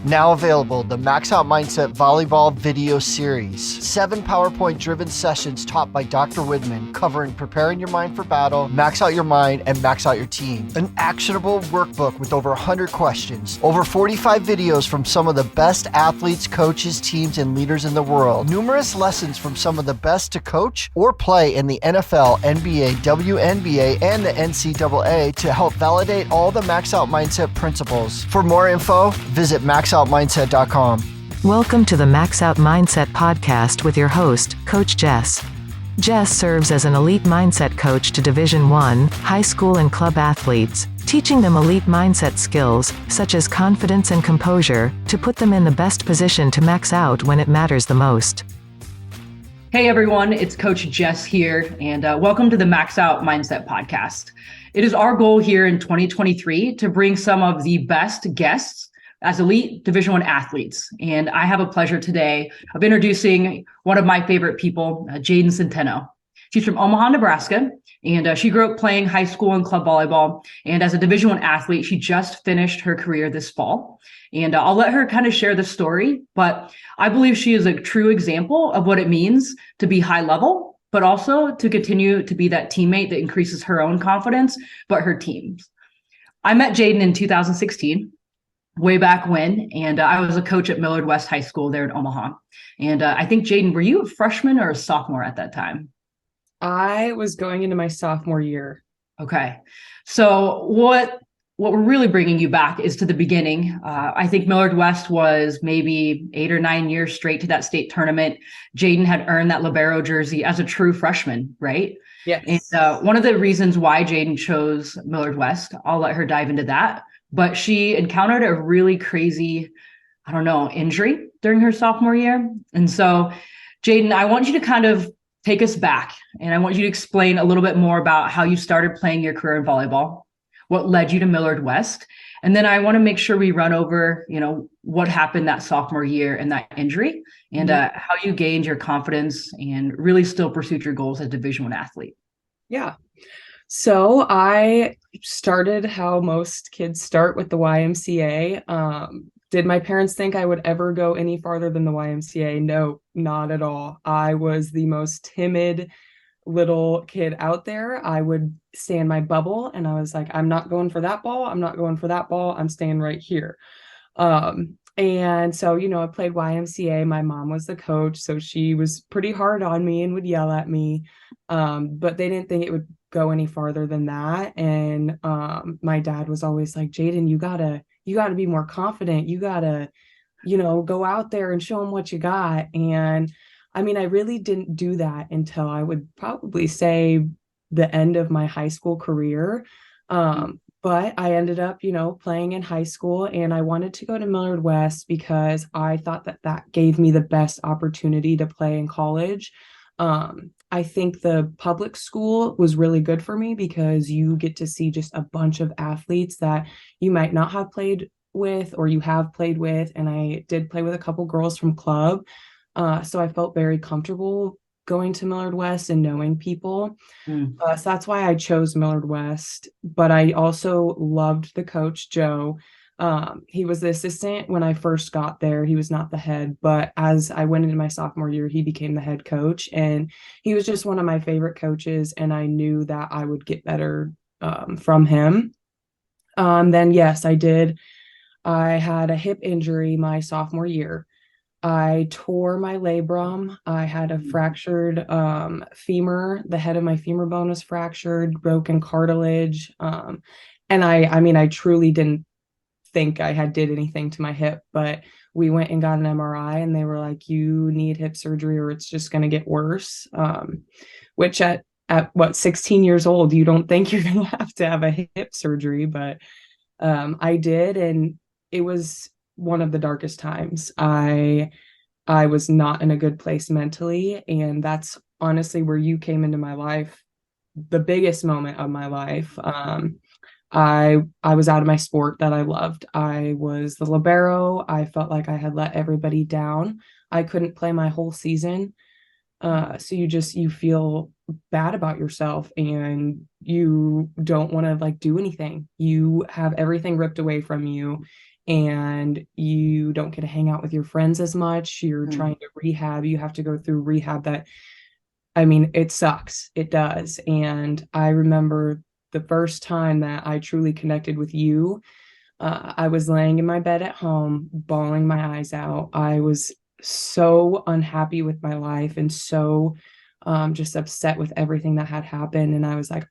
Now available, the Max Out Mindset Volleyball video series. 7 PowerPoint-driven sessions taught by Dr. Widman covering preparing your mind for battle, max out your mind, and max out your team. An actionable workbook with over 100 questions. Over 45 videos from some of the best athletes, coaches, teams, and leaders in the world. Numerous lessons from some of the best to coach or play in the NFL, NBA, WNBA, and the NCAA to help validate all the Max Out Mindset principles. For more info, visit maxoutmindset.com. Welcome to the Max Out Mindset podcast with your host, Coach Jess. Jess serves as an elite mindset coach to Division I, high school and club athletes, teaching them elite mindset skills, such as confidence and composure, to put them in the best position to max out when it matters the most. Hey everyone, it's Coach Jess here, and welcome to the Max Out Mindset podcast. It is our goal here in 2023 to bring some of the best guests as elite Division I athletes. And I have a pleasure today of introducing one of my favorite people, Jaiden Centeno. She's from Omaha, Nebraska, and she grew up playing high school and club volleyball. And as a Division I athlete, she just finished her career this fall. And I'll let her kind of share the story, but I believe she is a true example of what it means to be high level, but also to continue to be that teammate that increases her own confidence, but her team's. I met Jaiden in 2016. Way back when, and I was a coach at Millard West High School there in Omaha. And I think, Jaiden, were you a freshman or a sophomore at that time? I was going into my sophomore year. Okay. So what we're really bringing you back is to the beginning. I think Millard West was maybe 8 or 9 years straight to that state tournament. Jaiden had earned that libero jersey as a true freshman, right? Yes. And one of the reasons why Jaiden chose Millard West, I'll let her dive into that, but she encountered a really crazy, injury during her sophomore year. And so, Jaiden, I want you to kind of take us back, and I want you to explain a little bit more about how you started playing your career in volleyball, what led you to Millard West. And then I want to make sure we run over, what happened that sophomore year and that injury, and how you gained your confidence and really still pursued your goals as a Division I athlete. Yeah. So I started how most kids start, with the YMCA. Did my parents think I would ever go any farther than the YMCA? No, not at all. I was the most timid little kid out there. I would stay in my bubble, and I was like, I'm not going for that ball. I'm not going for that ball. I'm staying right here. And so, I played YMCA. My mom was the coach, so she was pretty hard on me and would yell at me. But they didn't think it would go any farther than that. And my dad was always like, Jaiden, you gotta be more confident. You gotta, go out there and show them what you got. And I really didn't do that until I would probably say the end of my high school career. But I ended up, playing in high school, and I wanted to go to Millard West because I thought that gave me the best opportunity to play in college. I think the public school was really good for me because you get to see just a bunch of athletes that you might not have played with or you have played with. And I did play with a couple girls from club. So I felt very comfortable going to Millard West and knowing people. So that's why I chose Millard West. But I also loved the coach, Joe. He was the assistant when I first got there. He was not the head, but as I went into my sophomore year, he became the head coach, and he was just one of my favorite coaches. And I knew that I would get better from him. Then yes, I did. I had a hip injury my sophomore year. I tore my labrum. I had a fractured femur. The head of my femur bone was fractured, broken cartilage. And I truly didn't think I did anything to my hip, but we went and got an MRI, and they were like, you need hip surgery or it's just going to get worse. Which at 16 years old, you don't think you're going to have a hip surgery, but I did. And it was one of the darkest times. I was not in a good place mentally. And that's honestly where you came into my life, the biggest moment of my life. I was out of my sport that I loved. I was the libero. I felt like I had let everybody down. I couldn't play my whole season. So you feel bad about yourself, and you don't want to do anything. You have everything ripped away from you, and you don't get to hang out with your friends as much. You're trying to rehab. You have to go through rehab that, I mean, it sucks. It does. And I remember the first time that I truly connected with you, I was laying in my bed at home, bawling my eyes out. I was so unhappy with my life and so just upset with everything that had happened. And I was like,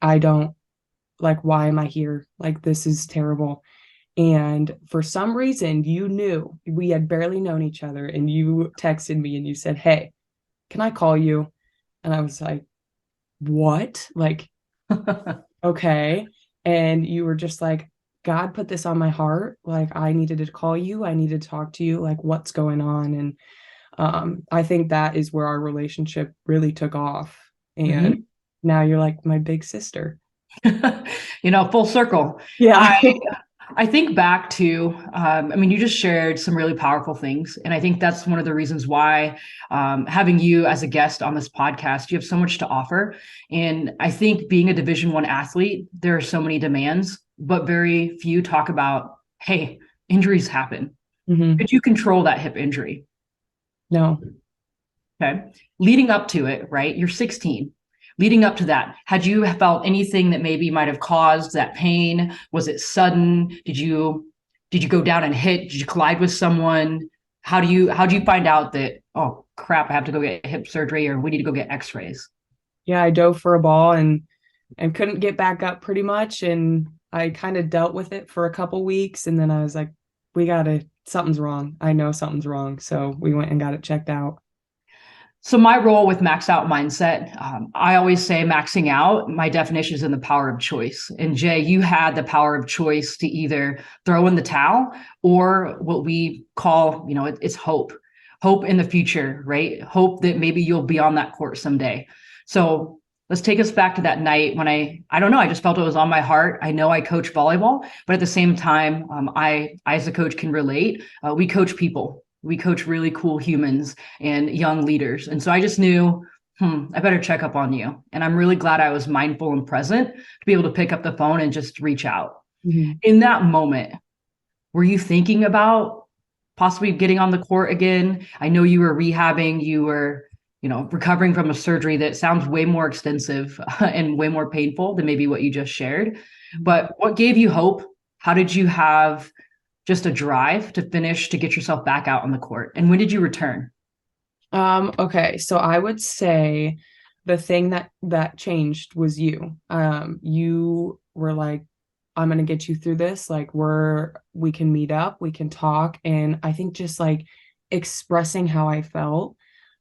why am I here? Like, this is terrible. And for some reason, you knew, we had barely known each other, and you texted me and you said, "Hey, can I call you?" And I was like, "What?" Like, okay. And you were just like, "God put this on my heart. Like, I needed to call you. I needed to talk to you. Like, what's going on?" And I think that is where our relationship really took off. And now you're like my big sister. Full circle. Yeah. I think back to, you just shared some really powerful things. And I think that's one of the reasons why having you as a guest on this podcast, you have so much to offer. And I think being a Division I athlete, there are so many demands, but very few talk about, hey, injuries happen. Could you control that hip injury? No. Okay. Leading up to it, right? You're 16. Leading up to that, had you felt anything that maybe might have caused that pain? Was it sudden? Did you go down and hit? Did you collide with someone? How do you find out that, oh crap, I have to go get hip surgery, or we need to go get x-rays? Yeah, I dove for a ball and couldn't get back up pretty much. And I kind of dealt with it for a couple weeks. And then I was like, something's wrong. I know something's wrong. So we went and got it checked out. So my role with Max Out Mindset, I always say maxing out, my definition is in the power of choice. And Jay, you had the power of choice to either throw in the towel or what we call, it's hope in the future, right? Hope that maybe you'll be on that court someday. So let's take us back to that night when I don't know, I just felt it was on my heart. I know I coach volleyball, but at the same time, I as a coach can relate. We coach people. We coach really cool humans and young leaders. And so I just knew, I better check up on you. And I'm really glad I was mindful and present to be able to pick up the phone and just reach out. In that moment, were you thinking about possibly getting on the court again? I know you were rehabbing, you were, recovering from a surgery that sounds way more extensive and way more painful than maybe what you just shared. But what gave you hope? How did you have just a drive to finish, to get yourself back out on the court? And when did you return? Okay. So I would say the thing that changed was you. You were like, "I'm going to get you through this. Like, we can meet up, we can talk." And I think just like expressing how I felt.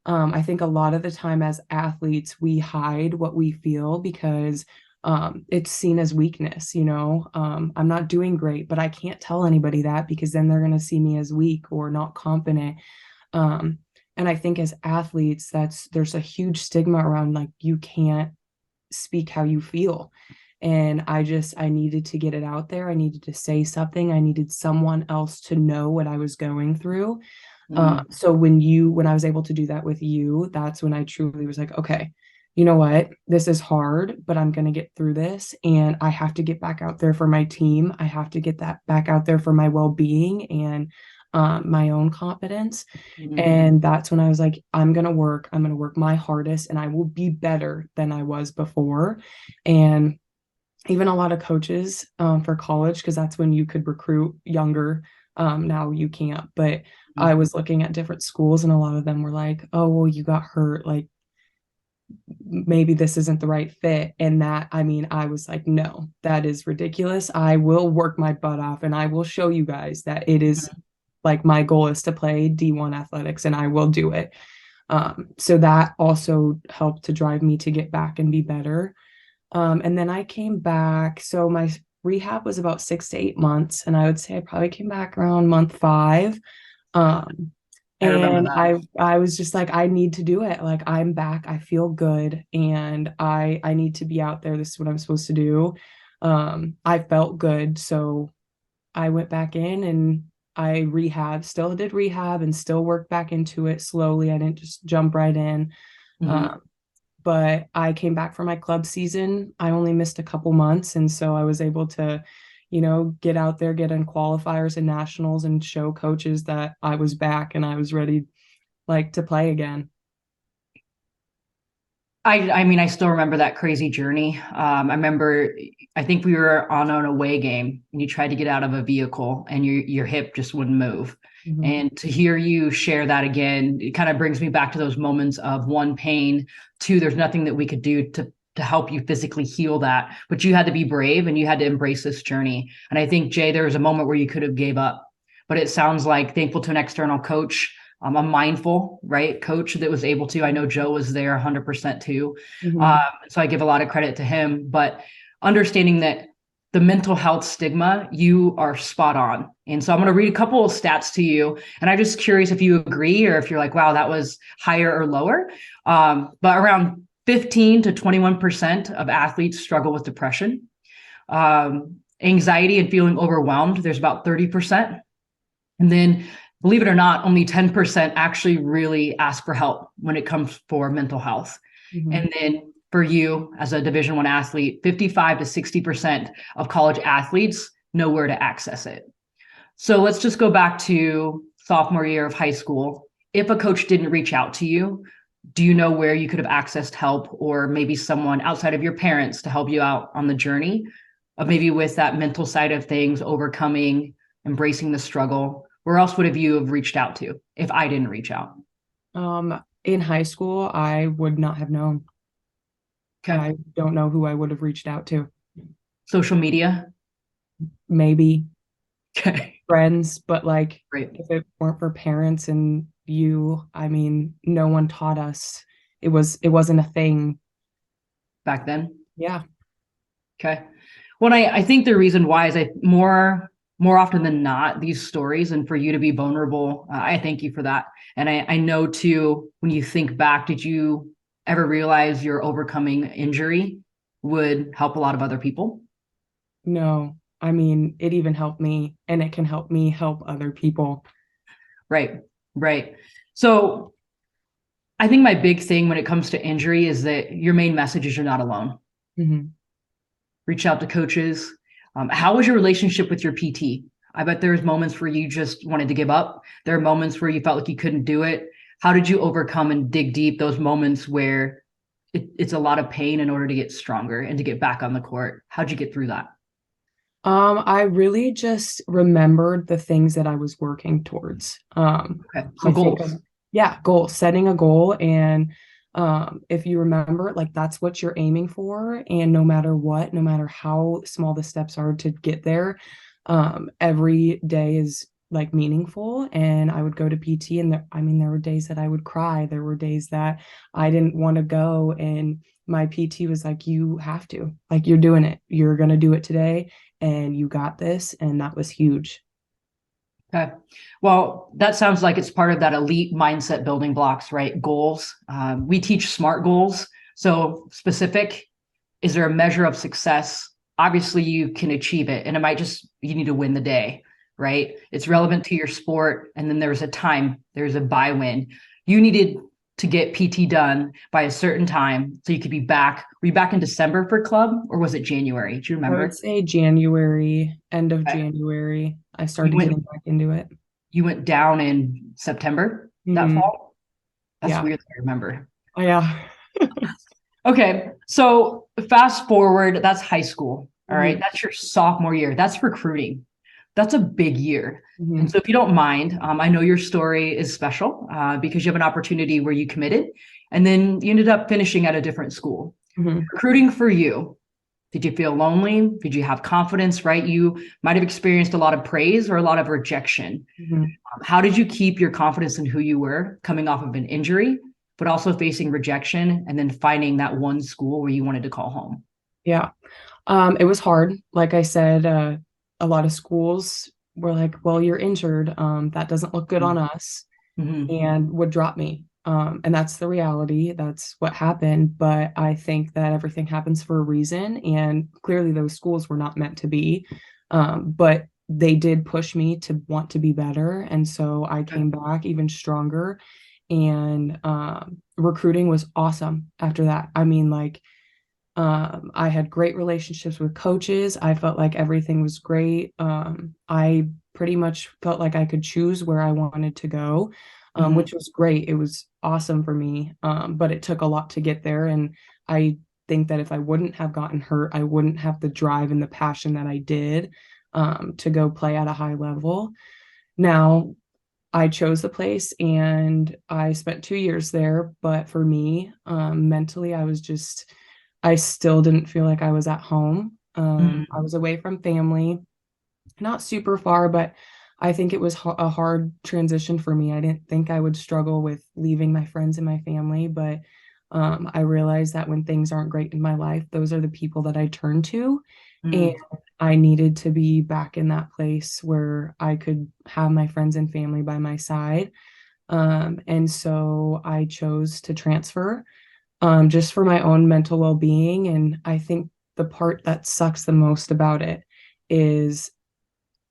I think a lot of the time as athletes, we hide what we feel because it's seen as weakness. I'm not doing great, but I can't tell anybody that because then they're going to see me as weak or not confident. And I think as athletes, there's a huge stigma around, like, you can't speak how you feel. And I needed to get it out there. I needed to say something. I needed someone else to know what I was going through. So when I was able to do that with you, that's when I truly was like, okay, you know what? This is hard, but I'm going to get through this. And I have to get back out there for my team. I have to get that back out there for my well-being and my own confidence. And that's when I was like, I'm going to work my hardest, and I will be better than I was before. And even a lot of coaches for college, because that's when you could recruit younger. Now you can't, but I was looking at different schools and a lot of them were like, "Oh, well, you got hurt. Like, maybe this isn't the right fit." And I was like, no, that is ridiculous. I will work my butt off and I will show you guys that it is like, my goal is to play D1 athletics and I will do it. So that also helped to drive me to get back and be better. And then I came back. So my rehab was about 6 to 8 months. And I would say I probably came back around month 5. And I was just like, I need to do it. Like, I'm back. I feel good. And I need to be out there. This is what I'm supposed to do. I felt good. So I went back in and I still did rehab and still worked back into it slowly. I didn't just jump right in. But I came back for my club season. I only missed a couple months. And so I was able to, get out there, get in qualifiers and nationals and show coaches that I was back and I was ready to play again. I mean, I still remember that crazy journey. I think we were on an away game and you tried to get out of a vehicle and your hip just wouldn't move. Mm-hmm. And to hear you share that again, it kind of brings me back to those moments of one, pain, two, there's nothing that we could do to help you physically heal that, but you had to be brave and you had to embrace this journey. And I think, Jay, there was a moment where you could have gave up, but it sounds like, thankful to an external coach, a mindful, right, coach that was able to. I know Joe was there 100% too. Mm-hmm. So I give a lot of credit to him, but understanding that the mental health stigma, you are spot on. And so I'm going to read a couple of stats to you. And I'm just curious if you agree or if you're like, wow, that was higher or lower. But around 15 to 21% of athletes struggle with depression. Anxiety and feeling overwhelmed, there's about 30%. And then, believe it or not, only 10% actually really ask for help when it comes for mental health. Mm-hmm. And then for you as a Division I athlete, 55 to 60% of college athletes know where to access it. So let's just go back to sophomore year of high school. If a coach didn't reach out to you, do you know where you could have accessed help, or maybe someone outside of your parents to help you out on the journey of maybe with that mental side of things, overcoming, embracing the struggle? Where else would you have reached out to if I didn't reach out? In high school, I would not have known. Okay. I don't know who I would have reached out to. Social media? Maybe. Okay. Friends, but Great. If it weren't for parents and you, I mean, no one taught us. It wasn't a thing Back then? Yeah. Okay. Well, I think the reason why is more often than not, these stories, and for you to be vulnerable, I thank you for that. And I know too, when you think back, did you ever realize your overcoming injury would help a lot of other people? No, I mean, it even helped me, and it can help me help other people. Right. So I think my big thing when it comes to injury is that your main message is you're not alone. Mm-hmm. Reach out to coaches. How was your relationship with your PT? I bet there's moments where you just wanted to give up. There are moments where you felt like you couldn't do it. How did you overcome and dig deep those moments where it's a lot of pain in order to get stronger and to get back on the court? How'd you get through that? I really just remembered the things that I was working towards. Okay. So goals. Goals, setting a goal. And if you remember, that's what you're aiming for. And no matter what, no matter how small the steps are to get there, every day is meaningful. And I would go to PT, and there were days that I would cry. There were days that I didn't want to go. And my PT was like, you have to, you're doing it. You're going to do it today. And you got this. And that was huge. Okay. Well, that sounds like it's part of that elite mindset building blocks, right? Goals. We teach SMART goals. So specific, is there a measure of success? Obviously you can achieve it, and it might just, you need to win the day, right? It's relevant to your sport. And then there's a time, there's a buy win. You needed to get PT done by a certain time so you could be back. Were you back in December for club, or was it January? Do you remember? I would say January, end of January. I started getting back into it. You went down in September that fall? That's weird that I remember. Oh, yeah. Okay. So fast forward, that's high school. All right. That's your sophomore year. That's recruiting. That's a big year. And so if you don't mind, I know your story is special because you have an opportunity where you committed and then you ended up finishing at a different school. Recruiting for you, did you feel lonely? Did you have confidence, right? You might have experienced a lot of praise or a lot of rejection. How did you keep your confidence in who you were coming off of an injury, but also facing rejection and then finding that one school where you wanted to call home? Yeah. It was hard. Like I said, a lot of schools were like, well, you're injured. That doesn't look good on us, and would drop me. And that's the reality. That's what happened. But I think that everything happens for a reason. And clearly those schools were not meant to be. But they did push me to want to be better. And so I came back even stronger. And recruiting was awesome after that. I mean, I had great relationships with coaches. I felt like everything was great. I pretty much felt like I could choose where I wanted to go, Mhm. which was great. It was awesome for me. But it took a lot to get there. And I think that if I wouldn't have gotten hurt, I wouldn't have the drive and the passion that I did, to go play at a high level. Now, I chose the place and I spent 2 years there. But for me, mentally, I still didn't feel like I was at home. I Mhm. was away from family, not super far, but I think it was a hard transition for me. I didn't think I would struggle with leaving my friends and my family, but I realized that when things aren't great in my life, those are the people that I turn to. And Mhm. I needed to be back in that place where I could have my friends and family by my side. And so I chose to transfer, just for my own mental well-being. And I think the part that sucks the most about it is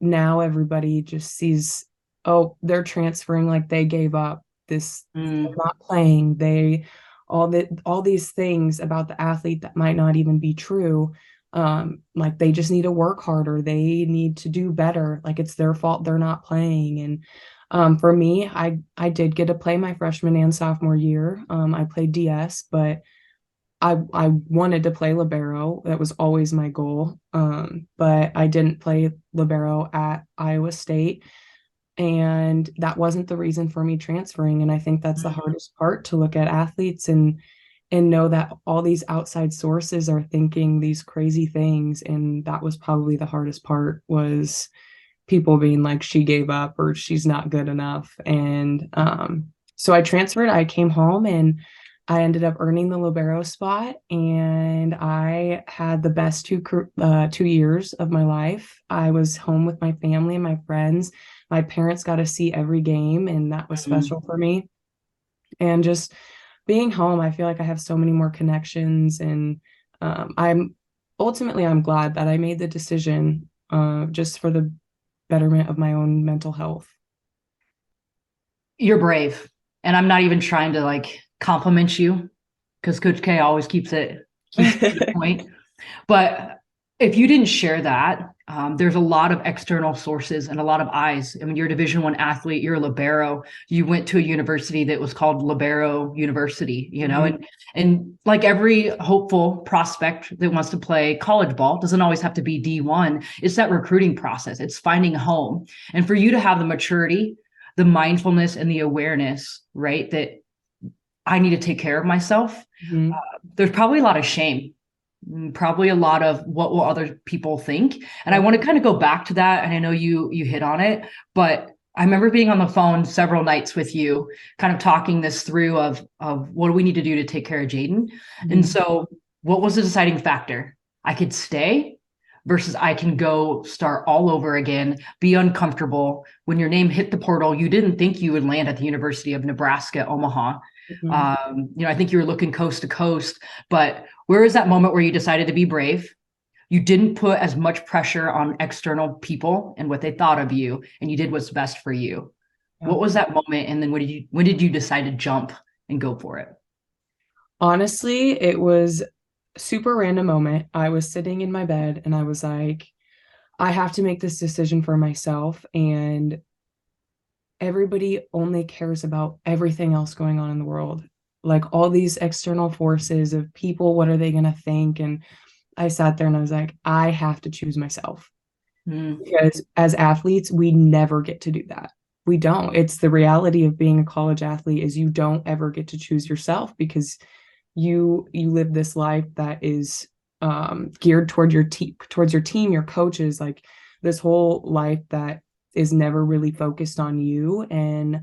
now everybody just sees, oh, they're transferring, like they gave up this, they're Mhm. not playing. All these things about the athlete that might not even be true. Like they just need to work harder. They need to do better. Like it's their fault they're not playing. And for me, I did get to play my freshman and sophomore year. I played DS, but I wanted to play libero. That was always my goal. But I didn't play libero at Iowa State, and that wasn't the reason for me transferring. And I think that's the Mhm. hardest part, to look at athletes and know that all these outside sources are thinking these crazy things. And that was probably the hardest part, was people being like, she gave up or she's not good enough. And so I transferred. I came home and I ended up earning the libero spot, and I had the best 2 years of my life. I was home with my family and my friends. My parents got to see every game, and that was Mhm. special for me. And just being home, I feel like I have so many more connections, and I'm glad that I made the decision, just for the betterment of my own mental health. You're brave. And I'm not even trying to like compliment you because Coach K always keeps it to the point. But if you didn't share that, there's a lot of external sources and a lot of eyes. I mean, you're a Division I athlete, you're a libero. You went to a university that was called Libero University, Mhm. and like every hopeful prospect that wants to play college ball, doesn't always have to be D1. It's that recruiting process. It's finding a home. And for you to have the maturity, the mindfulness, and the awareness, right, that I need to take care of myself. Mhm. There's probably a lot of shame, probably a lot of what will other people think. And I Yep. want to kind of go back to that. And I know you hit on it, but I remember being on the phone several nights with you, kind of talking this through of what do we need to do to take care of Jaiden. And Mhm. so what was the deciding factor? I could stay versus I can go start all over again, be uncomfortable. When your name hit the portal, you didn't think you would land at the University of Nebraska, Omaha. Mhm. I think you were looking coast to coast, but where is that moment where you decided to be brave? You didn't put as much pressure on external people and what they thought of you, and you did what's best for you. Yeah. What was that moment? And then when did you decide to jump and go for it? Honestly, it was a super random moment. I was sitting in my bed and I was like, I have to make this decision for myself. And everybody only cares about everything else going on in the world. Like all these external forces of people, what are they going to think? And I sat there and I was like, I have to choose myself. Mm, Because as athletes, we never get to do that. We don't. It's the reality of being a college athlete, is you don't ever get to choose yourself, because you live this life that is geared toward towards your team, your coaches, like this whole life that is never really focused on you. And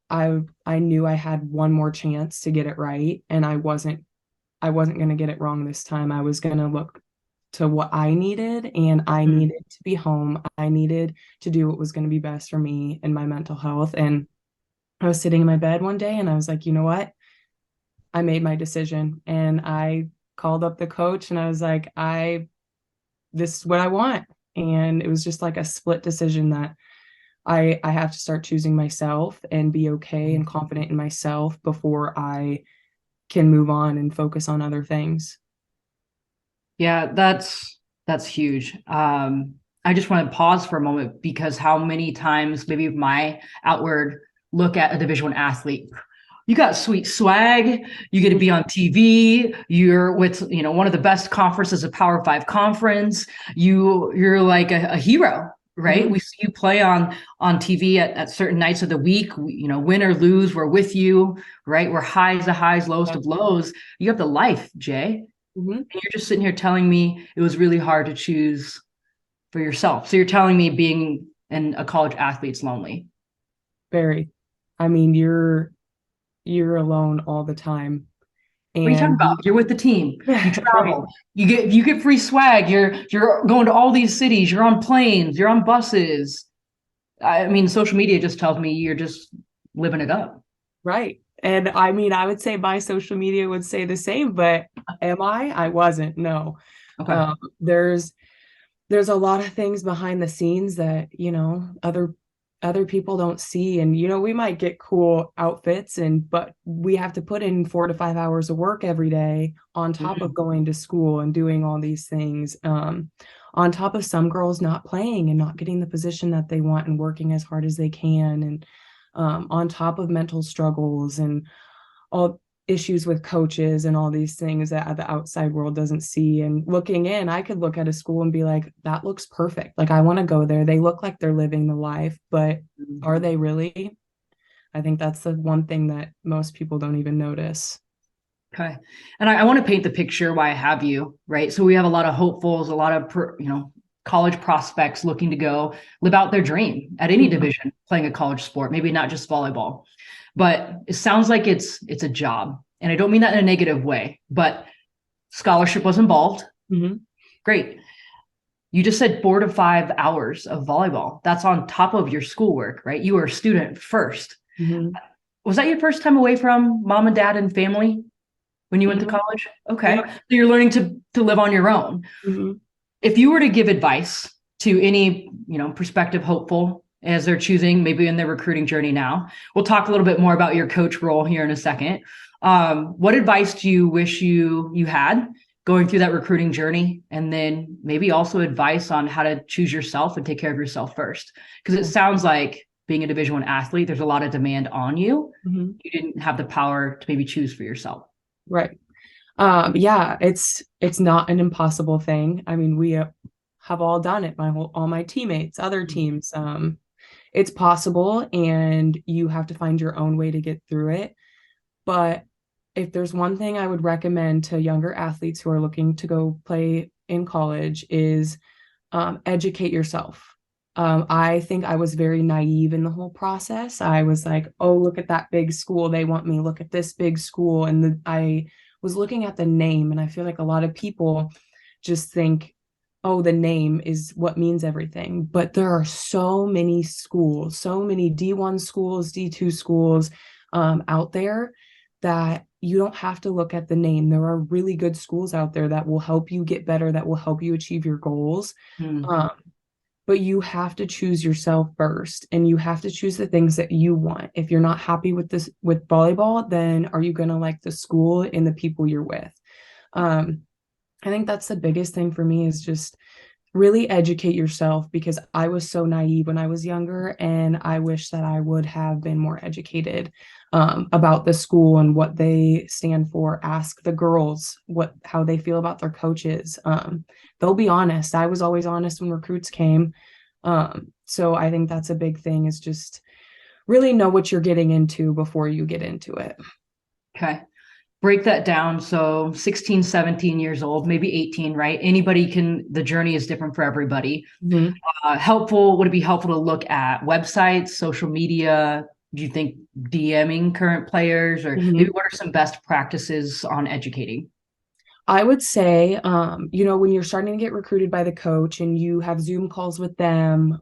I knew I had one more chance to get it right, and I wasn't going to get it wrong this time. I was going to look to what I needed, and I mm, needed to be home. I needed to do what was going to be best for me and my mental health. And I was sitting in my bed one day and I was like, you know what? I made my decision, and I called up the coach and I was like, this is what I want. And it was just like a split decision that I have to start choosing myself and be okay and confident in myself before I can move on and focus on other things. Yeah, that's huge. I just want to pause for a moment because how many times maybe my outward look at a Division I athlete, you got sweet swag, you get to be on TV, you're with, one of the best conferences, a Power Five conference, you're like a hero, right? Mhm. We see you play on TV at certain nights of the week, win or lose, we're with you, right? We're highs to highs, lows to lows. You have the life, Jay. Mhm. And you're just sitting here telling me it was really hard to choose for yourself. So you're telling me being a college athlete's lonely. Very. I mean, you're alone all the time. What are you talking And about? You're with the team. You right. travel. You get free swag. You're going to all these cities. You're on planes. You're on buses. I mean, social media just tells me you're just living it up. Right. And I mean, I would say my social media would say the same, but am I? I wasn't. No. Okay. There's a lot of things behind the scenes that, other people don't see. And, we might get cool outfits but we have to put in 4 to 5 hours of work every day on top of going to school and doing all these things. On top of some girls not playing and not getting the position that they want and working as hard as they can. And on top of mental struggles and all issues with coaches and all these things that the outside world doesn't see. And looking in, I could look at a school and be like, that looks perfect. Like, I want to go there. They look like they're living the life, but are they really? I think that's the one thing that most people don't even notice. Okay. And I want to paint the picture why I have you, right? So we have a lot of hopefuls, a lot of, college prospects looking to go live out their dream at any division, playing a college sport, maybe not just volleyball. But it sounds like it's a job. And I don't mean that in a negative way, but scholarship was involved. Mm-hmm. Great. You just said 4 to 5 hours of volleyball. That's on top of your schoolwork, right? You were a student first. Mm-hmm. Was that your first time away from mom and dad and family when you went to college? Okay. Yeah. So you're learning to live on your own. Mm-hmm. If you were to give advice to any, prospective hopeful as they're choosing, maybe in their recruiting journey now, we'll talk a little bit more about your coach role here in a second. What advice do you wish you had going through that recruiting journey? And then maybe also advice on how to choose yourself and take care of yourself first. Because it sounds like being a Division I athlete, there's a lot of demand on you. Mm-hmm. You didn't have the power to maybe choose for yourself. Right. Yeah, it's not an impossible thing. I mean, we have all done it. All my teammates, other teams. It's possible, and you have to find your own way to get through it. But if there's one thing I would recommend to younger athletes who are looking to go play in college is educate yourself. I think I was very naive in the whole process. I was like, oh, look at that big school. They want me. Look at this big school. And I was looking at the name, and I feel like a lot of people just think, oh, the name is what means everything. But there are so many schools, so many D1 schools, D2 schools out there that you don't have to look at the name. There are really good schools out there that will help you get better, that will help you achieve your goals. But you have to choose yourself first, and you have to choose the things that you want. If you're not happy with volleyball, then are you going to like the school and the people you're with? I think that's the biggest thing for me, is just really educate yourself, because I was so naive when I was younger, and I wish that I would have been more educated about the school and what they stand for. Ask the girls how they feel about their coaches. They'll be honest. I was always honest when recruits came. So I think that's a big thing, is just really know what you're getting into before you get into it. Okay. Break that down. So 16, 17 years old, maybe 18, right? The journey is different for everybody. Mm-hmm. Would it be helpful to look at websites, social media? Do you think DMing current players, or maybe what are some best practices on educating? I would say, when you're starting to get recruited by the coach and you have Zoom calls with them,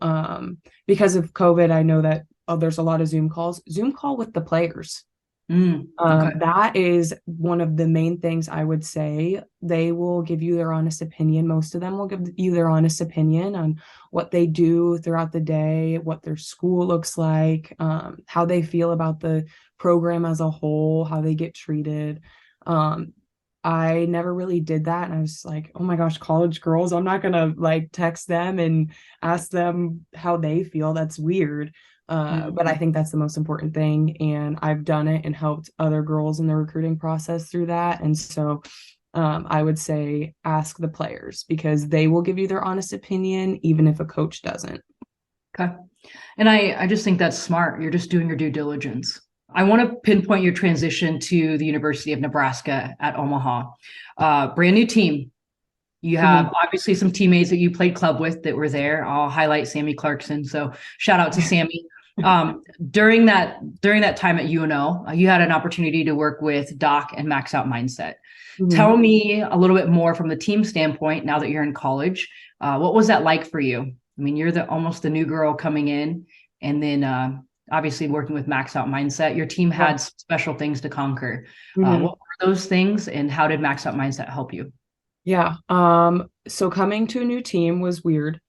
because of COVID, I know that there's a lot of Zoom calls. Zoom call with the players. Okay. That is one of the main things I would say. They will give you their honest opinion. Most of them will give you their honest opinion on what they do throughout the day, what their school looks like, how they feel about the program as a whole, how they get treated. I never really did that. And I was like, oh my gosh, college girls, I'm not gonna like text them and ask them how they feel. That's weird. But I think that's the most important thing. And I've done it and helped other girls in the recruiting process through that. And so I would say ask the players because they will give you their honest opinion, even if a coach doesn't. Okay. And I just think that's smart. You're just doing your due diligence. I want to pinpoint your transition to the University of Nebraska at Omaha. Brand new team. You have obviously some teammates that you played club with that were there. I'll highlight Sammy Clarkson. So shout out to Sammy. During that time at UNO, you had an opportunity to work with Doc and Max Out Mindset. Tell me a little bit more from the team standpoint now that you're in college. What was that like for you? I mean, you're almost the new girl coming in, and then obviously working with Max Out Mindset. Your team had special things to conquer. What were those things, and how did Max Out Mindset help you? Yeah. So coming to a new team was weird,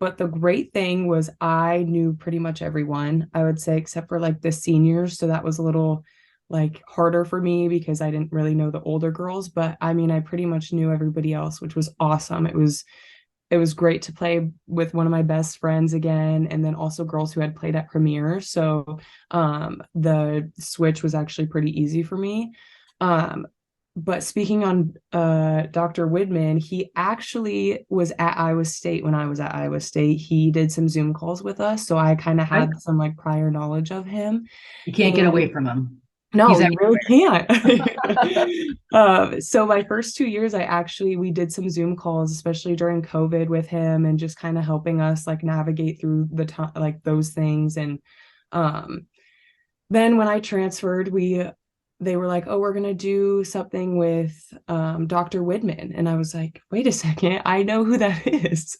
but the great thing was I knew pretty much everyone, I would say, except for like the seniors. So that was a little like harder for me because I didn't really know the older girls, but I mean, I pretty much knew everybody else, which was awesome. It was great to play with one of my best friends again, and then also girls who had played at Premier. So the switch was actually pretty easy for me. But speaking on Dr. Widman, he actually was at Iowa State when I was at Iowa State. He did some Zoom calls with us, so I kind of had some like prior knowledge of him. You can't get away from him. No, you really can't. So my first 2 years, we did some Zoom calls, especially during COVID with him, and just kind of helping us like navigate through the time, like those things. And then when I transferred, they were like, oh, we're going to do something with Dr. Widman. And I was like, wait a second, I know who that is.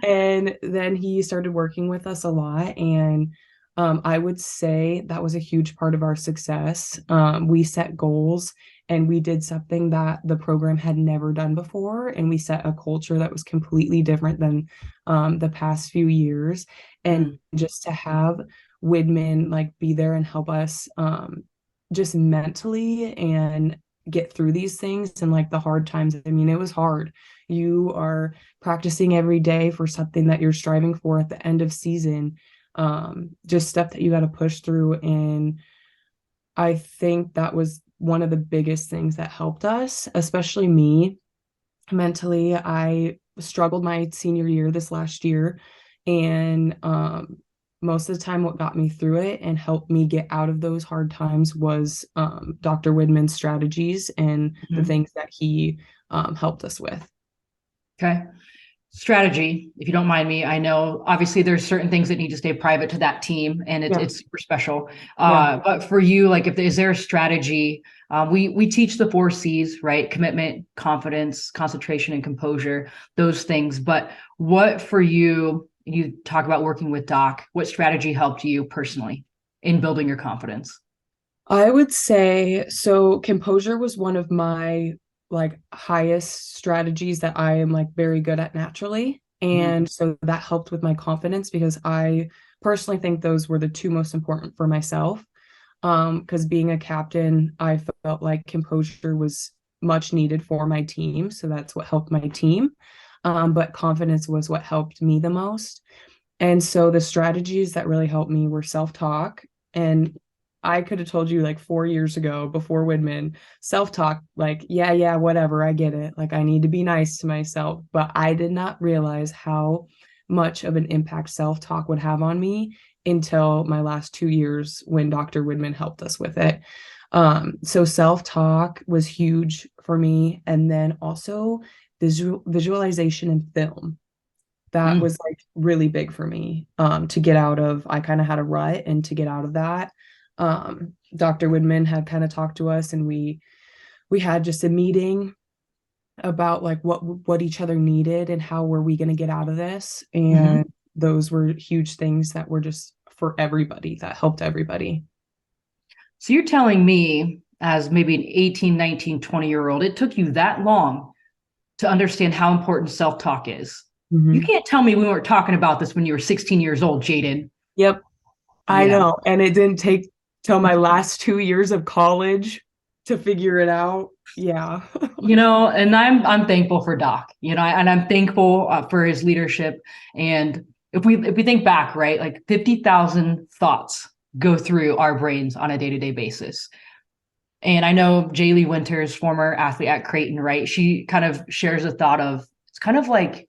And then he started working with us a lot. And I would say that was a huge part of our success. We set goals and we did something that the program had never done before. And we set a culture that was completely different than the past few years. And just to have Widman like be there and help us just mentally and get through these things and like the hard times. I mean, it was hard. You are practicing every day for something that you're striving for at the end of season. Just stuff that you got to push through. And I think that was one of the biggest things that helped us, especially me mentally. I struggled my senior year this last year, and most of the time what got me through it and helped me get out of those hard times was Dr. Widman's strategies and the things that he helped us with. Okay. Strategy, if you don't mind me, I know obviously there's certain things that need to stay private to that team, and it's super special. But for you, like, is there a strategy? We teach the 4 C's, right? Commitment, confidence, concentration, and composure, those things. But what for you, you talk about working with Doc, what strategy helped you personally in building your confidence? I would say, so composure was one of my like highest strategies that I am like very good at naturally. And so that helped with my confidence because I personally think those were the 2 most important for myself. Because being a captain, I felt like composure was much needed for my team. So that's what helped my team. But confidence was what helped me the most. And so the strategies that really helped me were self-talk. And I could have told you like 4 years ago before Widman, self-talk, like, yeah, whatever, I get it. Like, I need to be nice to myself. But I did not realize how much of an impact self-talk would have on me until my last 2 years when Dr. Widman helped us with it. So self-talk was huge for me. And then also visualization and film. That was like really big for me to get out of. I kind of had a rut, and to get out of that. Dr. Widman had kind of talked to us, and we had just a meeting about like what each other needed and how were we going to get out of this. And those were huge things that were just for everybody, that helped everybody. So you're telling me, as maybe an 18, 19, 20-year-old, it took you that long to understand how important self-talk is. You can't tell me we weren't talking about this when you were 16 years old, Jaiden. Yep. I know. And it didn't take till my last 2 years of college to figure it out. Yeah. And I'm thankful for Doc, and I'm thankful for his leadership. And if we think back, right, like 50,000 thoughts go through our brains on a day-to-day basis. And I know Jaylee Winters, former athlete at Creighton, right? She kind of shares a thought of, it's kind of like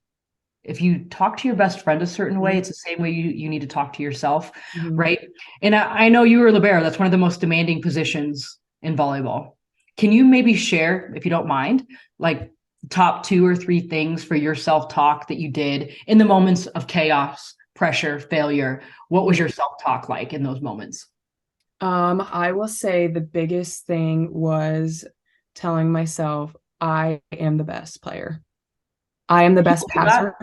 if you talk to your best friend a certain way, it's the same way you need to talk to yourself, Mhm. right? And I know you were libero. That's one of the most demanding positions in volleyball. Can you maybe share, if you don't mind, like top 2 or 3 things for your self-talk that you did in the moments of chaos, pressure, failure? What was your self-talk like in those moments? I will say the biggest thing was telling myself I am the best player. I am the best passer.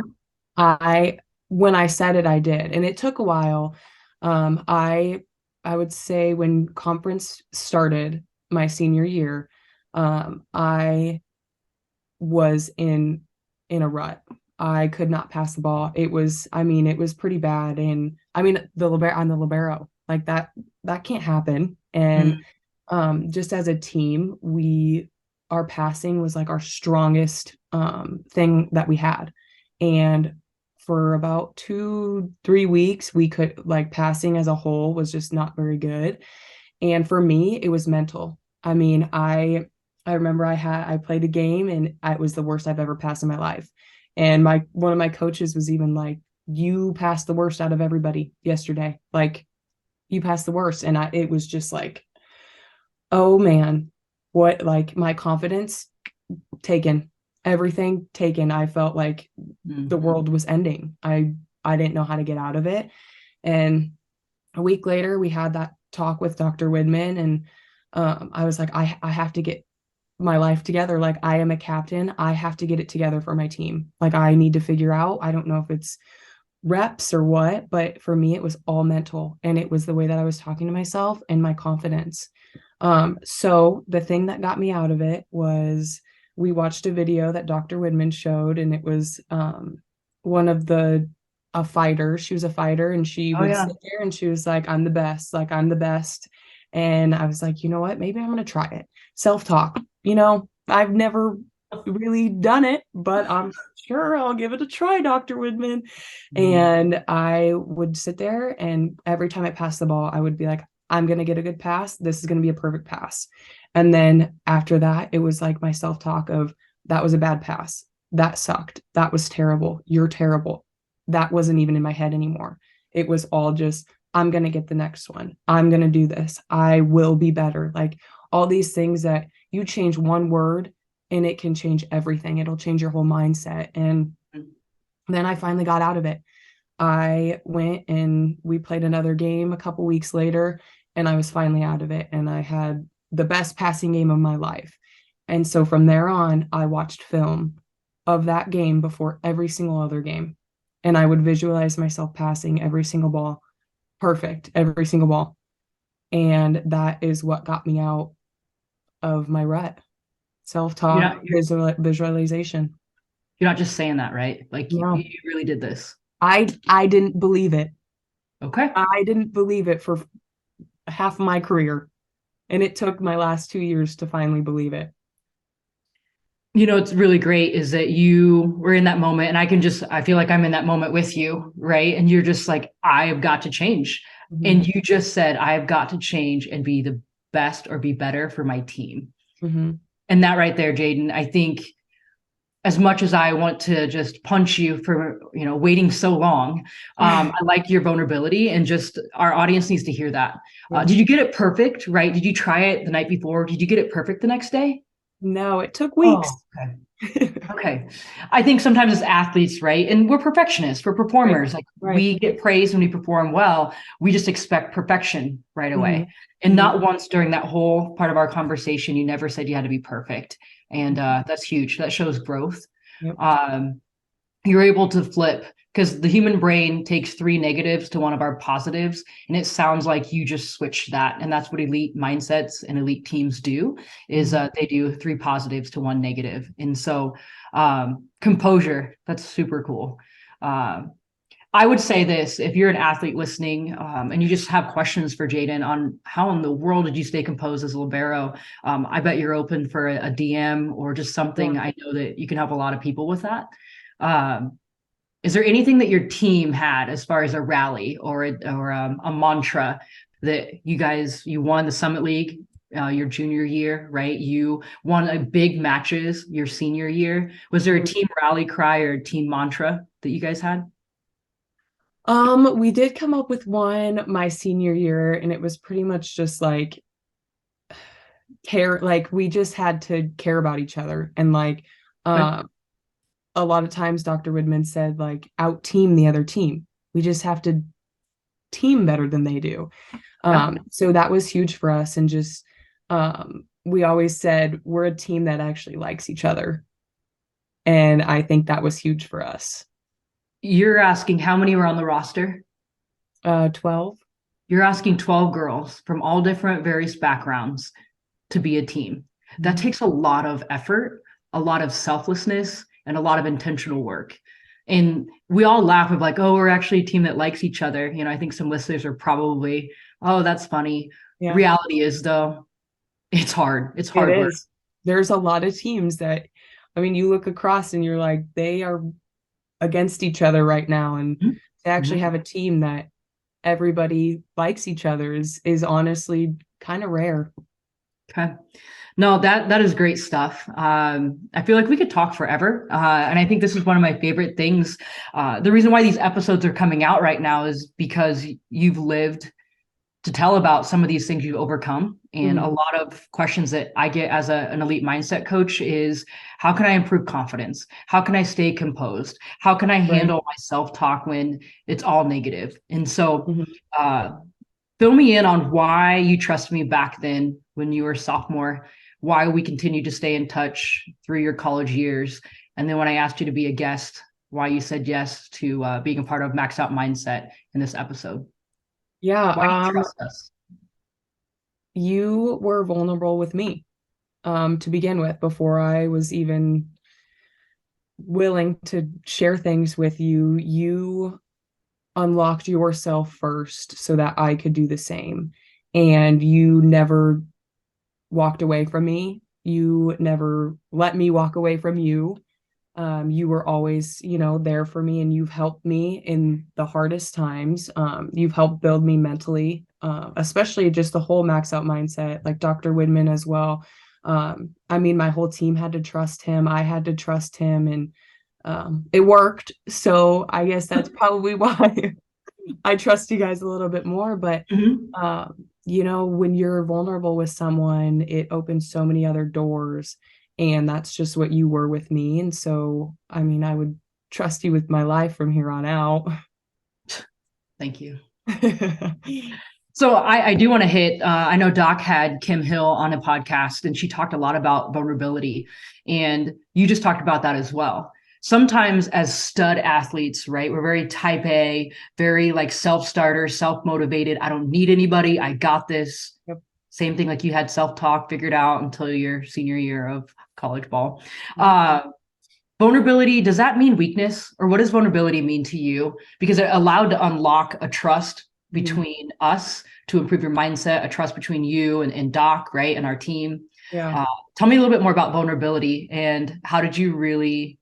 I When I said it, I did. And it took a while. I would say when conference started my senior year, I was in a rut. I could not pass the ball. It was pretty bad. And I'm the libero. Like that can't happen. And Mm. just as a team, our passing was like our strongest thing that we had. And for about 2, 3 weeks, we could like passing as a whole was just not very good. And for me, it was mental. I remember I played a game and it was the worst I've ever passed in my life. And my one of my coaches was even like, "You passed the worst out of everybody yesterday. Like you passed the worst." And it was just like, oh man, what, like my confidence taken, everything taken. I felt like the Mhm. world was ending. I didn't know how to get out of it. And a week later, we had that talk with Dr. Widman, and I was like, I have to get my life together. Like I am a captain. I have to get it together for my team. Like I need to figure out, I don't know if it's reps or what, but for me, it was all mental. And it was the way that I was talking to myself and my confidence. So the thing that got me out of it was we watched a video that Dr. Widman showed, and it was one of a fighter. She was a fighter, and she Oh would yeah. sit there and she was like, I'm the best, like I'm the best. And I was like, you know what? Maybe I'm gonna try it. Self-talk. I've never really done it, but I'm sure I'll give it a try, Dr. Widman. Mhm. And I would sit there, and every time I passed the ball, I would be like, I'm going to get a good pass. This is going to be a perfect pass. And then after that, it was like my self talk of that was a bad pass. That sucked. That was terrible. You're terrible. That wasn't even in my head anymore. It was all just, I'm going to get the next one. I'm going to do this. I will be better. Like all these things that you change one word and it can change everything. It'll change your whole mindset. And then I finally got out of it. I went and we played another game a couple weeks later, and I was finally out of it. And I had the best passing game of my life. And so from there on, I watched film of that game before every single other game. And I would visualize myself passing every single ball, perfect, every single ball. And that is what got me out of my rut. Self You're talk, not visualization. you're not just saying that, right? Like No, you really did this. I didn't believe it. Okay. I didn't believe it for half of my career. And it took my last 2 years to finally believe it. It's really great is that you were in that moment, and I feel like I'm in that moment with you, right? And you're just like, I've got to change. Mm-hmm. And you just said, I've got to change and be the best or be better for my team. Mm-hmm. And that right there, Jaiden, I think as much as I want to just punch you for, waiting so long, I like your vulnerability, and just our audience needs to hear that. Yeah. Did you get it perfect, right? Did you try it the night before? Did you get it perfect the next day? No, it took Oh, weeks. okay. Okay. I think sometimes as athletes, right? And we're perfectionists, we're Right. performers. Like Right. we get praised when we perform well. We just expect perfection right Mm-hmm. away. And Mm-hmm. not once during that whole part of our conversation, you never said you had to be perfect. And that's huge. That shows growth. Yep. Um, you're able to flip because the human brain takes 3 negatives to one of our positives, and it sounds like you just switched that. And that's what elite mindsets and elite teams do is Mm-hmm. they do 3 positives to 1 negative. And so composure, that's super cool. um, I would say this, if you're an athlete listening, and you just have questions for Jaiden on how in the world did you stay composed as a libero, I bet you're open for a DM or just something. Yeah. I know that you can help a lot of people with that. Is there anything that your team had as far as a rally or a mantra that you won the Summit League your junior year, right? You won a big matches your senior year. Was there a team rally cry or a team mantra that you guys had? We did come up with one my senior year, and it was pretty much just like care, like we just had to care about each other. And like a lot of times Dr. Widman said, like, out team the other team. We just have to team better than they do. So that was huge for us. And just we always said we're a team that actually likes each other. And I think that was huge for us. You're asking how many were on the roster? 12. You're asking 12 girls from all different various backgrounds to be a team. That takes a lot of effort, a lot of selflessness, and a lot of intentional work. And we all laugh of like, oh, we're actually a team that likes each other. I think some listeners are probably, oh, that's funny. Yeah. Reality is, though, it's hard. It's hard work. There's a lot of teams that, you look across and you're like, they are against each other right now. And to actually have a team that everybody likes each other is honestly kind of rare. Okay. No, that is great stuff. I feel like we could talk forever. And I think this is one of my favorite things. The reason why these episodes are coming out right now is because you've lived to tell about some of these things you've overcome. And a lot of questions that I get as an elite mindset coach is, how can I improve confidence? How can I stay composed? How can I handle my self-talk when it's all negative? And so fill me in on why you trusted me back then when you were a sophomore, why we continue to stay in touch through your college years. And then when I asked you to be a guest, why you said yes to being a part of Max Out Mindset in this episode. Yeah. Why do you trust us? You were vulnerable with me to begin with, before I was even willing to share things with you. You unlocked yourself first so that I could do the same. And you never walked away from me. You never let me walk away from you. You were always, there for me, and you've helped me in the hardest times. You've helped build me mentally, especially just the whole Max Out mindset, like Dr. Widman as well. My whole team had to trust him. I had to trust him, and it worked. So I guess that's probably why I trust you guys a little bit more. But, when you're vulnerable with someone, it opens so many other doors. And that's just what you were with me. And so, I would trust you with my life from here on out. Thank you. So I do want to hit, I know Doc had Kim Hill on a podcast, and she talked a lot about vulnerability. And you just talked about that as well. Sometimes as stud athletes, right, we're very type A, very like self-starter, self-motivated. I don't need anybody. I got this. Yep. Same thing, like you had self-talk figured out until your senior year of college ball. Vulnerability, does that mean weakness, or what does vulnerability mean to you? Because it allowed to unlock a trust between us to improve your mindset, a trust between you and Doc, right, and our team. Yeah. Tell me a little bit more about vulnerability, and how did you really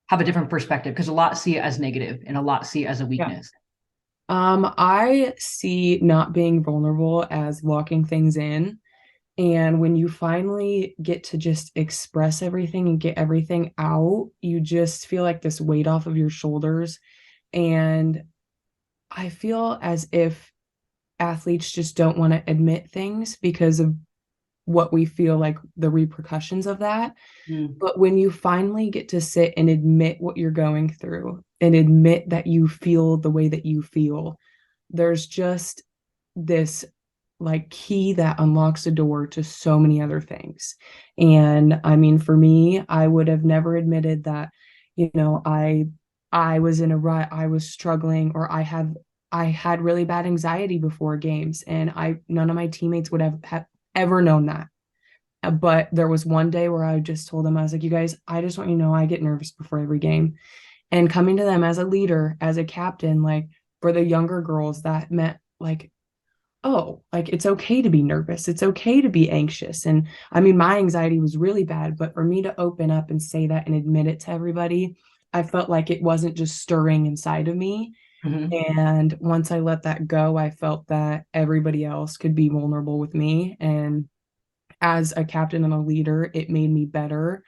have a different perspective? Because a lot see it as negative and a lot see it as a weakness. Yeah. I see not being vulnerable as locking things in. And when you finally get to just express everything and get everything out, you just feel like this weight off of your shoulders. And I feel as if athletes just don't want to admit things because of what we feel like the repercussions of that. But when you finally get to sit and admit what you're going through and admit that you feel the way that you feel, there's just this like key that unlocks a door to so many other things. And for me, I would have never admitted that, I was in a rut, I was struggling, or I had really bad anxiety before games, and none of my teammates would have ever known that. But there was one day where I just told them, I was like, you guys, I just want you to know I get nervous before every game. And coming to them as a leader, as a captain, like for the younger girls, that meant like, oh, like it's okay to be nervous. It's okay to be anxious. And I mean, my anxiety was really bad, but for me to open up and say that and admit it to everybody, I felt like it wasn't just stirring inside of me. Mhm. And once I let that go, I felt that everybody else could be vulnerable with me. And as a captain and a leader, it made me better.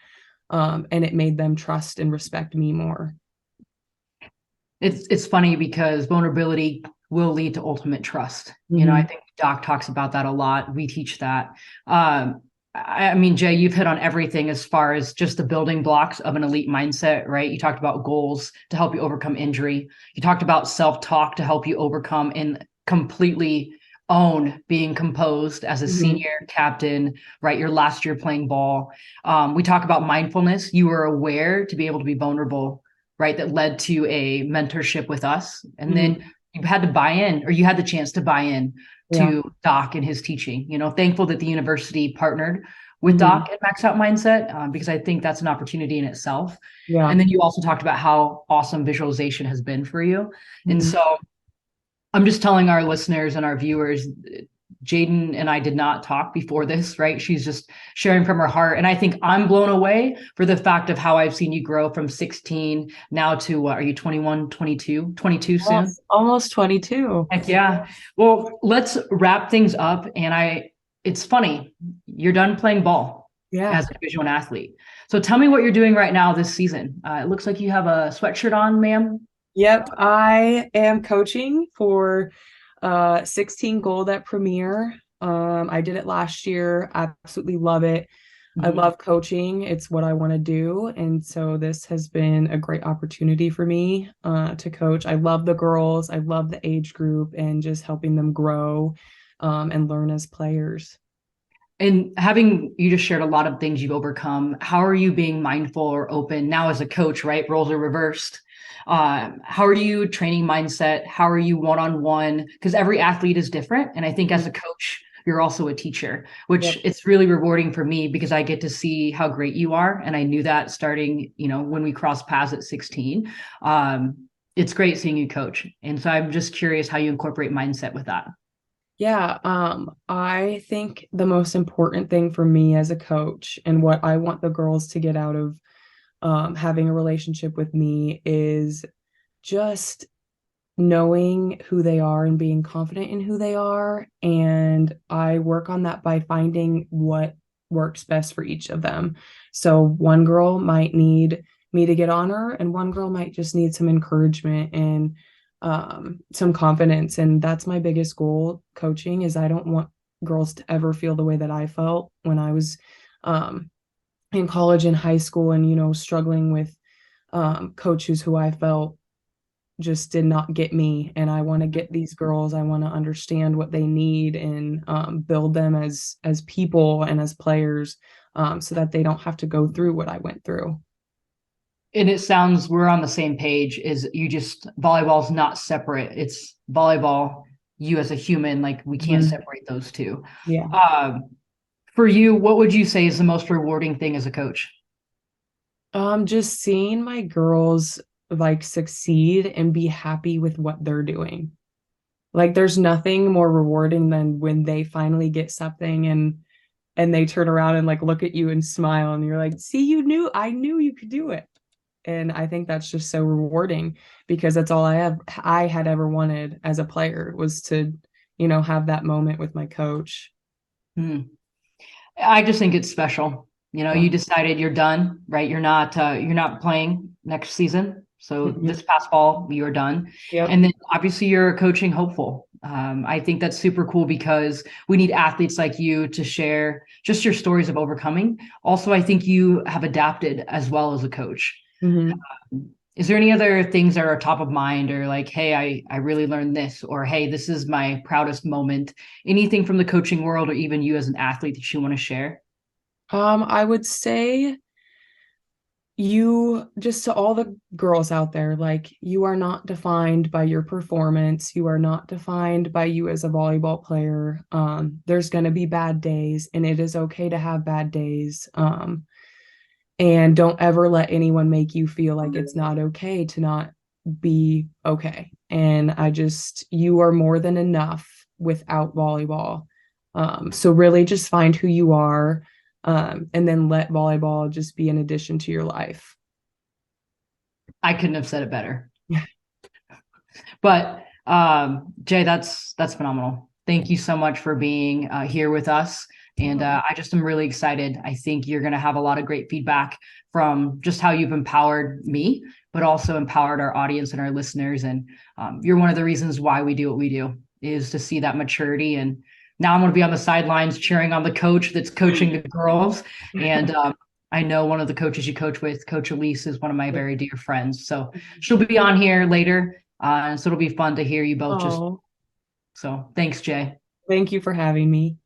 And it made them trust and respect me more. It's funny because vulnerability will lead to ultimate trust. I think Doc talks about that a lot. We teach that. I mean, Jay, you've hit on everything as far as just the building blocks of an elite mindset, right? You talked about goals to help you overcome injury. You talked about self-talk to help you overcome and completely own being composed as a senior captain, right? Your last year playing ball. We talk about mindfulness. You were aware to be able to be vulnerable, right? That led to a mentorship with us. And then you had to buy in, or you had the chance to buy in to Doc and his teaching. Thankful that the university partnered with Doc and Max Out Mindset, because I think that's an opportunity in itself. Yeah. And then you also talked about how awesome visualization has been for you. And so I'm just telling our listeners and our viewers, Jaiden and I did not talk before this, right? She's just sharing from her heart. And I think I'm blown away for the fact of how I've seen you grow from 16 now to what are you, 21, 22, 22 soon? Almost 22. Heck yeah. Well, let's wrap things up. And it's funny, you're done playing ball as a Division I athlete. So tell me what you're doing right now this season. It looks like you have a sweatshirt on, ma'am. Yep, I am coaching for 16 Gold at Premier. I did it last year. I absolutely love it. I love coaching. It's what I want to do. And so this has been a great opportunity for me to coach. I love the girls. I love the age group and just helping them grow and learn as players. And having you just shared a lot of things you've overcome, how are you being mindful or open now as a coach, right? Roles are reversed. How are you training mindset? How are you one-on-one? Because every athlete is different. And I think as a coach, you're also a teacher, which it's really rewarding for me because I get to see how great you are. And I knew that starting, when we crossed paths at 16. It's great seeing you coach. And so I'm just curious how you incorporate mindset with that. Yeah, I think the most important thing for me as a coach and what I want the girls to get out of having a relationship with me is just knowing who they are and being confident in who they are. And I work on that by finding what works best for each of them. So one girl might need me to get on her, and one girl might just need some encouragement and some confidence. And that's my biggest goal coaching is I don't want girls to ever feel the way that I felt when I was in college and high school and struggling with coaches who I felt just did not get me. And I want to get these girls. I want to understand what they need and build them as people and as players so that they don't have to go through what I went through. And it sounds we're on the same page. Volleyball is not separate. It's volleyball, you as a human, like we can't separate those two. Yeah. For you, what would you say is the most rewarding thing as a coach? Just seeing my girls like succeed and be happy with what they're doing. Like there's nothing more rewarding than when they finally get something and they turn around and like look at you and smile and you're like, see, I knew you could do it. And I think that's just so rewarding because that's all I had ever wanted as a player was to, have that moment with my coach. I just think it's special. You decided you're done, right? You're not playing next season. So this past fall, you're done. Yep. And then obviously you're a coaching hopeful. I think that's super cool because we need athletes like you to share just your stories of overcoming. Also, I think you have adapted as well as a coach. Is there any other things that are top of mind or like, hey, I really learned this, or hey, this is my proudest moment, anything from the coaching world or even you as an athlete that you want to share? I would say just to all the girls out there, like you are not defined by your performance. You are not defined by you as a volleyball player. There's going to be bad days and it is okay to have bad days. And don't ever let anyone make you feel like it's not okay to not be okay. And you are more than enough without volleyball. So really just find who you are, and then let volleyball just be an addition to your life. I couldn't have said it better. But Jay, that's phenomenal. Thank you so much for being here with us. And I just am really excited. I think you're going to have a lot of great feedback from just how you've empowered me, but also empowered our audience and our listeners. And you're one of the reasons why we do what we do, is to see that maturity. And now I'm going to be on the sidelines cheering on the coach that's coaching the girls. And I know one of the coaches you coach with, Coach Elise, is one of my very dear friends. So she'll be on here later. So it'll be fun to hear you both. So thanks, Jay. Thank you for having me.